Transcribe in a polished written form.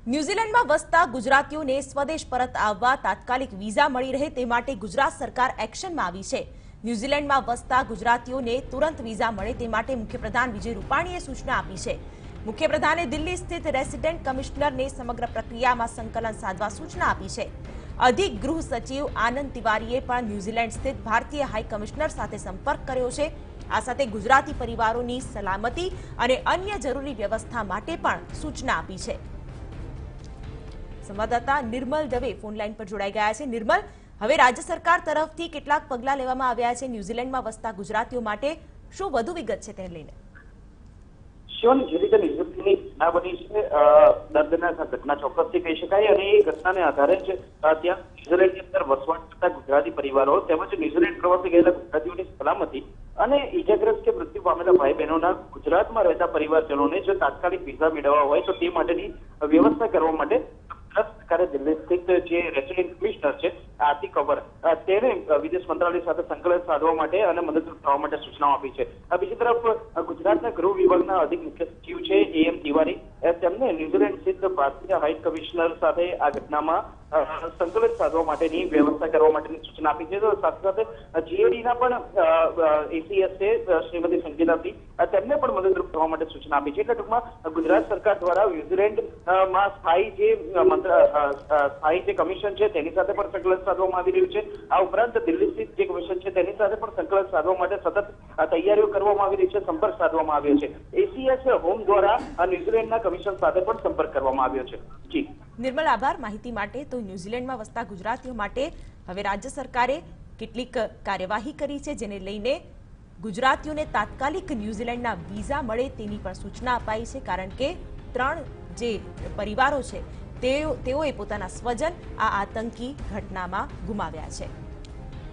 ન્યૂઝીલેન્ડમાં વસતા ગુજરાતીઓને સ્વદેશ પરત આવવા તાત્કાલિક વિઝા મળી રહે તે માટે ગુજરાત સરકાર એક્શનમાં આવી છે। ન્યૂઝીલેન્ડમાં વસતા ગુજરાતીઓને તુરંત વિઝા મળે તે માટે મુખ્યપ્રધાન વિજય રૂપાણીએ સૂચના આપી છે। મુખ્યપ્રધાને દિલ્હી સ્થિત રેસિડેન્ટ કમિશનરને સમગ્ર પ્રક્રિયામાં સંકલન સાધવા સૂચના આપી છે। અધિક ગૃહ સચિવ આનંદ તિવારીએ પણ ન્યૂઝીલેન્ડ સ્થિત ભારતીય હાઈ કમિશનર સાથે સંપર્ક કર્યો છે। આ સાથે ગુજરાતી પરિવારોની સલામતી અને અન્ય જરૂરી વ્યવસ્થા માટે પણ સૂચના આપી છે। સંવાદદાતા નિર્મલ દવે ફોનલાઈન પર જોડાઈ ગયા છે। નિર્મલ, હવે રાજ્ય સરકાર તરફથી કેટલાક પગલાં લેવામાં આવ્યા છે ન્યૂઝીલેન્ડમાં વસતા ગુજરાતીઓ માટે, શું વધુ વિગત છે તેને લઈને? શિવાની, જે રીતે નિવૃત્તિની ઘટના બની છે, દર્દનાક ઘટના ચોક્કસથી કહી શકાય, અને એ ઘટનાને આધારે જ ત્યાં ન્યૂઝીલેન્ડની અંદર વસવાટ કરતા ગુજરાતી પરિવારો તેમજ ન્યૂઝીલેન્ડ પ્રવાસે ગયેલા ગુજરાતીઓની સલામતી અને ઈજાગ્રસ્ત કે મૃત્યુ પામેલા ભાઈ બહેનોના ગુજરાતમાં રહેતા પરિવારજનોને જો તાત્કાલિક વિઝા મેળવવા હોય તો તે માટેની વ્યવસ્થા કરવા માટે સરકારે દિલ્હી સ્થિત જે રેસિડેન્ટ કમિશનર છે આરતી કંવર, તેને વિદેશ મંત્રાલય સાથે સંકલન સાધવા માટે અને મદદરૂપ થવા માટે સૂચનાઓ આપી છે। બીજી તરફ ગુજરાતના ગૃહ વિભાગના અધિક મુખ્ય સચિવ છે AM તિવારી, તેમને ન્યૂઝીલેન્ડ સ્થિત ભારતીય હાઈ કમિશનર સાથે આ ઘટનામાં સંકલન સાધવા માટેની વ્યવસ્થા કરવા માટેની સૂચના આપી છે। તો સાથે સાથે GADના પણ ACS છે શ્રીમતી સંગીતાસિંહ, તેમને પણ મદદરૂપ થવા માટે સૂચના આપી છે। એટલે ટૂંકમાં ગુજરાત સરકાર દ્વારા ન્યૂઝીલેન્ડમાં સ્થાયી જે કમિશન છે તેની સાથે પણ સંકલન સાધવામાં આવી રહ્યું છે। આ ઉપરાંત દિલ્હી સ્થિત જે કમિશન છે તેની સાથે પણ સંકલન સાધવા માટે સતત તૈયારીઓ કરવામાં આવી રહી છે, સંપર્ક સાધવામાં આવ્યો છે। ACS હોમ દ્વારા ન્યૂઝીલેન્ડના કમિશન સાથે પણ સંપર્ક કરવામાં આવ્યો છે। જી નિર્મલ, આભાર માહિતી માટે। તો ન્યૂઝીલેન્ડમાં વસતા ગુજરાતીઓ માટે હવે રાજ્ય સરકારે કેટલીક કાર્યવાહી કરી છે, જેને લઈને ગુજરાતીઓને તાત્કાલિક ન્યૂઝીલેન્ડના વિઝા મળે તેની પણ સૂચના અપાઈ છે, કારણ કે 3 જે પરિવારો છે તેઓએ પોતાના સ્વજન આ આતંકી ઘટનામાં ગુમાવ્યા છે।